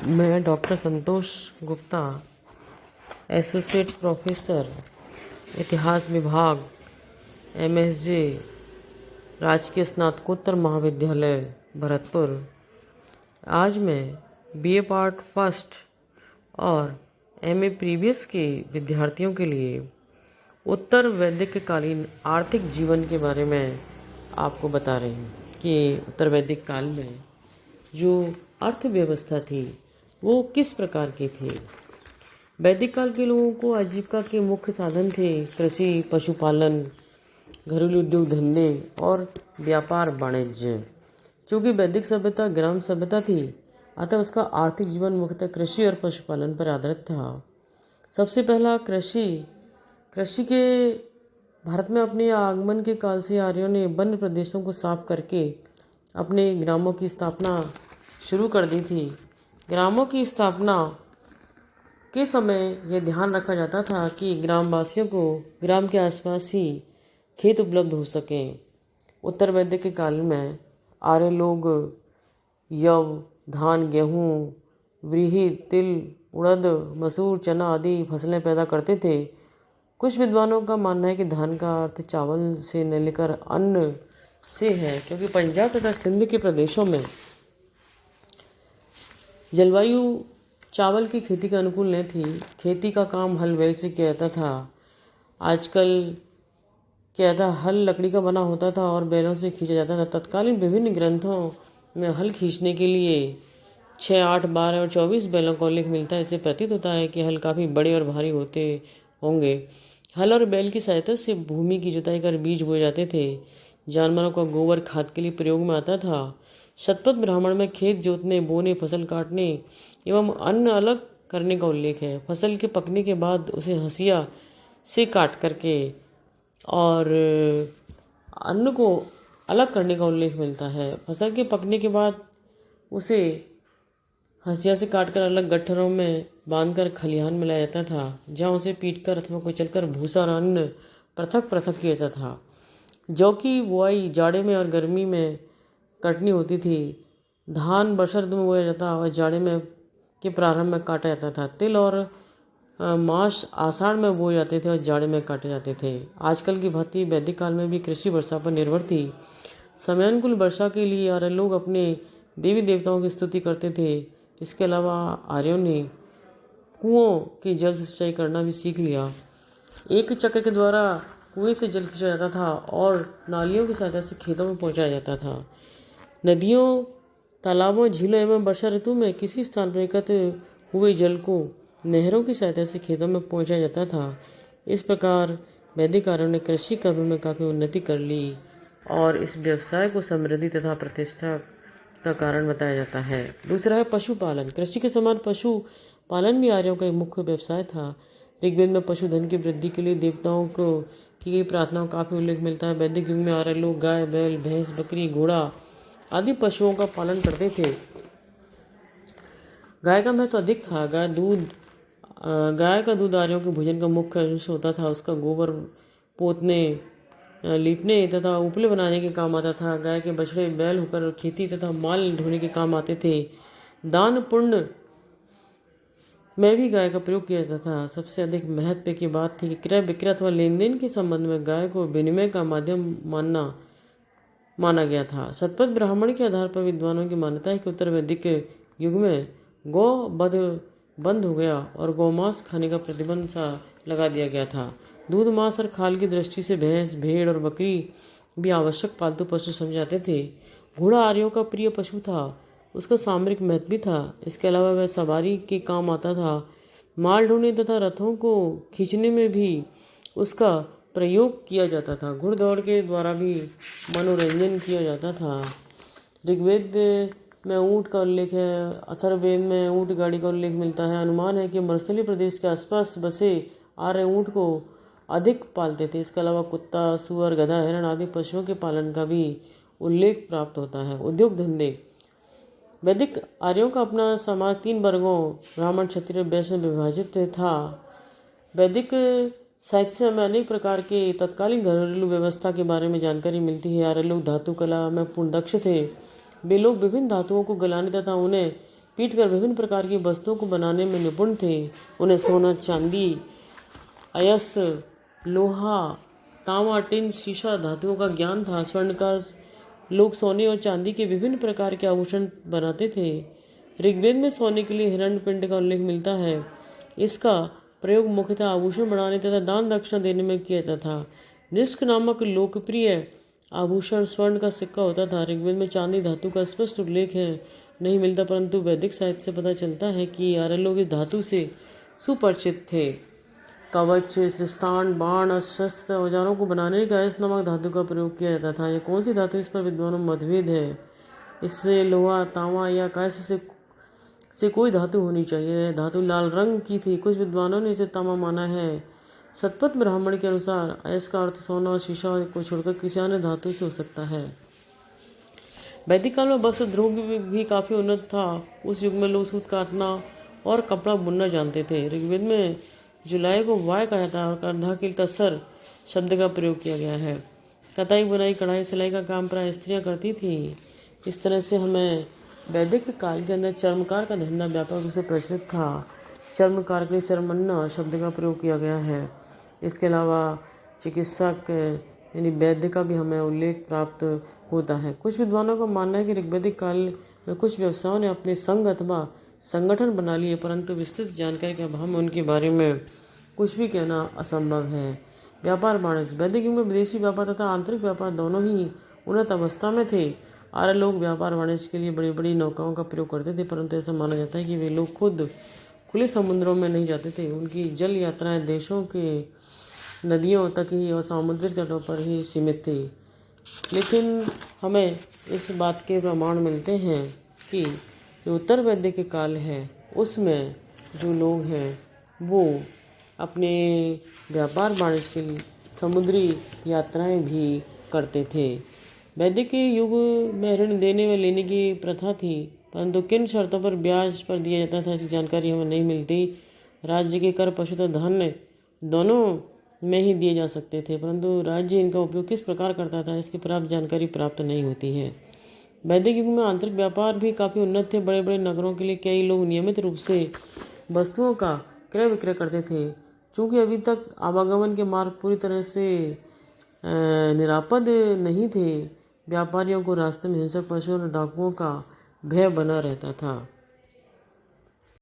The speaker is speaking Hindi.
मैं डॉक्टर संतोष गुप्ता, एसोसिएट प्रोफेसर, इतिहास विभाग, एमएसजे, राजकीय स्नातकोत्तर महाविद्यालय भरतपुर। आज मैं बीए पार्ट फर्स्ट और एमए प्रीवियस के विद्यार्थियों के लिए उत्तर वैदिक कालीन आर्थिक जीवन के बारे में आपको बता रही हूँ कि उत्तर वैदिक काल में जो अर्थव्यवस्था थी वो किस प्रकार की थी। वैदिक काल के लोगों को आजीविका के मुख्य साधन थे कृषि, पशुपालन, घरेलू उद्योग धंधे और व्यापार वाणिज्य। चूँकि वैदिक सभ्यता ग्राम सभ्यता थी, अतः उसका आर्थिक जीवन मुख्यतः कृषि और पशुपालन पर आधारित था। सबसे पहला कृषि के भारत में अपने आगमन के काल से आर्यों ने वन्य प्रदेशों को साफ करके अपने ग्रामों की स्थापना शुरू कर दी थी। ग्रामों की स्थापना के समय यह ध्यान रखा जाता था कि ग्रामवासियों को ग्राम के आसपास ही खेत उपलब्ध हो सकें। उत्तर वैदिक के काल में आर्य लोग यव, धान, गेहूँ, व्रीहि, तिल, उड़द, मसूर, चना आदि फसलें पैदा करते थे। कुछ विद्वानों का मानना है कि धान का अर्थ चावल से न लेकर अन्न से है, क्योंकि पंजाब तथा सिंध के प्रदेशों में जलवायु चावल की खेती के अनुकूल नहीं थी। खेती का काम हल बैल से किया जाता था। आजकल क्या था, हल लकड़ी का बना होता था और बैलों से खींचा जाता था। तत्कालीन विभिन्न ग्रंथों में हल खींचने के लिए 6, 8, 12 और 24 बैलों का उल्लेख मिलता है। इससे प्रतीत होता है कि हल काफ़ी बड़े और भारी होते होंगे। हल और बैल की सहायता से भूमि की जुताई कर बीज बोए जाते थे। जानवरों का गोबर खाद के लिए प्रयोग में आता था। शतपथ ब्राह्मण में खेत जोतने, बोने, फसल काटने एवं अन्न अलग करने का उल्लेख है। फसल के पकने के बाद उसे हंसिया से काट करके और अन्न को अलग करने का उल्लेख मिलता है। फसल के पकने के बाद उसे हंसिया से काटकर अलग गट्ठरों में बांधकर खलिहान में लाया जाता था, जहाँ उसे पीटकर अथवा कुचलकर भूसा और अन्न पृथक पृथक किया जाता था। जौ की बुआई जाड़े में और गर्मी में कटनी होती थी। धान वर्षा ऋतु में बोया जाता और जाड़े में के प्रारंभ में काटा जाता था। तिल और मांस आषाढ़ में बोए जाते थे और जाड़े में काटे जाते थे। आजकल की भांति वैदिक काल में भी कृषि वर्षा पर निर्भर थी। समयानुकूल वर्षा के लिए आर्य लोग अपने देवी देवताओं की स्तुति करते थे। इसके अलावा आर्यों ने कुओं के जल से सिंचाई करना भी सीख लिया। एक चक्र के द्वारा कुएं से जल खींचा जाता था और नालियों की सहायता से खेतों में पहुंचाया जाता था। नदियों, तालाबों, झीलों एवं वर्षा ऋतु में किसी स्थान पर एकत्र हुए जल को नहरों की सहायता से खेतों में पहुंचाया जाता था। इस प्रकार वैदिक आर्यों ने कृषि कर्म में काफ़ी उन्नति कर ली और इस व्यवसाय को समृद्धि तथा प्रतिष्ठा का कारण बताया जाता है। दूसरा है पशुपालन। कृषि के समान पशुपालन भी आर्यों का एक मुख्य व्यवसाय था। ऋग्वेद में पशुधन की वृद्धि के लिए देवताओं को की गई प्रार्थनाओं का काफ़ी उल्लेख मिलता है। वैदिक युग में आर्य लोग गाय, बैल, भैंस, बकरी, घोड़ा आदि पशुओं का पालन करते थे। गाय का महत्व अधिक था। गाय का दूध आर्यों के भोजन का मुख्य अंश होता था। उसका गोबर पोतने, लीपने तथा उपले बनाने के काम आता था। गाय के बछड़े बैल होकर खेती तथा माल ढोने के काम आते थे। दान पुण्य में भी गाय का प्रयोग किया जाता था। सबसे अधिक महत्व की बात थी कि क्रय विक्रय अथवा लेन देन के संबंध में गाय को विनिमय का माध्यम माना गया था। शतपथ ब्राह्मण के आधार पर विद्वानों की मान्यता है कि उत्तर वैदिक युग में गौ वध बंद हो गया और गौमांस खाने का प्रतिबंध सा लगा दिया गया था। दूध, मांस और खाल की दृष्टि से भैंस, भेड़ और बकरी भी आवश्यक पालतू पशु समझे जाते थे। घोड़ा आर्यों का प्रिय पशु था। उसका सामरिक महत्व भी था। इसके अलावा वह सवारी के काम आता था। माल ढोने तथा रथों को खींचने में भी उसका प्रयोग किया जाता था। घुड़दौड़ के द्वारा भी मनोरंजन किया जाता था। ऋग्वेद में ऊँट का उल्लेख है। अथर्ववेद में ऊँट गाड़ी का उल्लेख मिलता है। अनुमान है कि मरुस्थलीय प्रदेश के आसपास बसे आर्य ऊँट को अधिक पालते थे। इसके अलावा कुत्ता, सुअर, गधा, हिरण आदि पशुओं के पालन का भी उल्लेख प्राप्त होता है। उद्योग धंधे। वैदिक आर्यों का अपना समाज 3 वर्गों ब्राह्मण, क्षत्रिय, वैश्य में विभाजित था। वैदिक साहित्य से हमें अनेक प्रकार के तत्कालीन घरेलू व्यवस्था के बारे में जानकारी मिलती है। आर्य लोग धातु कला में पूर्ण दक्ष थे। वे लोग विभिन्न धातुओं को गलाने तथा उन्हें पीटकर विभिन्न प्रकार की वस्तुओं को बनाने में निपुण थे। उन्हें सोना, चांदी, अयस्क, लोहा, तांबा, टिन, शीशा, धातुओं का ज्ञान था। स्वर्णकार लोग सोने और चांदी के विभिन्न प्रकार के आभूषण बनाते थे। ऋग्वेद में सोने के लिए हिरण्यपिंड का उल्लेख मिलता है। इसका प्रयोग मुख्यतः आभूषण बनाने तथा दान दक्षिणा देने में किया जाता था। निष्क नामक लोकप्रिय आभूषण स्वर्ण का सिक्का होता था। ऋग्वेद में चांदी धातु का स्पष्ट उल्लेख नहीं मिलता, परंतु वैदिक साहित्य से पता चलता है कि आर्य लोग इस धातु से सुपरिचित थे। कवच, श्रीस्थान, बाण, शस्त्र, औजारों को बनाने का इस नमक धातु का प्रयोग किया जाता था। यह कौन सी धातु, इस पर विद्वानों में मतभेद है। इससे लोहा, तांबा या कांस्य से कोई धातु होनी चाहिए। धातु लाल रंग की थी। कुछ विद्वानों ने इसे तांबा माना है। सतपथ ब्राह्मण के अनुसार अयस्क का अर्थ सोना और शीशा को छोड़कर किसी अन्य धातु से हो सकता है। वैदिक काल में वस्त्र उद्योग भी काफ़ी उन्नत था। उस युग में लोग सूत काटना और कपड़ा बुनना जानते थे। ऋग्वेद में जुलाई को वाय कहा जाता है और कंधा के लिए तसर शब्द का प्रयोग किया गया है। कताई, बुनाई, कढ़ाई, सिलाई का काम प्राय स्त्रियाँ करती थी। इस तरह से हमें वैदिक काल के अंदर चर्मकार का धंधा व्यापक रूप से प्रचलित था। चर्मकार के लिए चर्मन्ना शब्द का प्रयोग किया गया है। इसके अलावा चिकित्सक यानी वैद्य का भी हमें उल्लेख प्राप्त होता है। कुछ विद्वानों का मानना है कि ऋग्वैदिक काल में कुछ व्यवसायों ने अपने संघ अथवा संगठन बना लिए, परंतु विस्तृत जानकारी के अभाव में उनके बारे में कुछ भी कहना असंभव है। व्यापार वाणिज्य। वैदिक युग में विदेशी व्यापार तथा आंतरिक व्यापार दोनों ही उन्नत अवस्था में थे। आर्य लोग व्यापार वाणिज्य के लिए बड़ी बड़ी नौकाओं का प्रयोग करते थे, परंतु ऐसा माना जाता है कि वे लोग खुद खुले समुद्रों में नहीं जाते थे। उनकी जल यात्राएं देशों के नदियों तक ही और समुद्री तटों पर ही सीमित थी। लेकिन हमें इस बात के प्रमाण मिलते हैं कि जो उत्तर वैदिक के काल है उसमें जो लोग हैं वो अपने व्यापार वाणिज्य के लिए समुद्री यात्राएं भी करते थे। वैदिक युग में ऋण देने व लेने की प्रथा थी, परंतु किन शर्तों पर ब्याज पर दिया जाता था इसकी जानकारी हमें नहीं मिलती। राज्य के कर, पशु तथा धन दोनों में ही दिए जा सकते थे, परंतु राज्य इनका उपयोग किस प्रकार करता था इसकी प्राप्त जानकारी प्राप्त नहीं होती है। वैदिक युग में आंतरिक व्यापार भी काफ़ी उन्नत थे। बड़े बड़े नगरों के लिए कई लोग नियमित रूप से वस्तुओं का क्रय विक्रय करते थे। चूँकि अभी तक आवागमन के मार्ग पूरी तरह से निरापद नहीं थे, व्यापारियों को रास्ते में हिंसक पशुओं और डाकुओं का भय बना रहता था।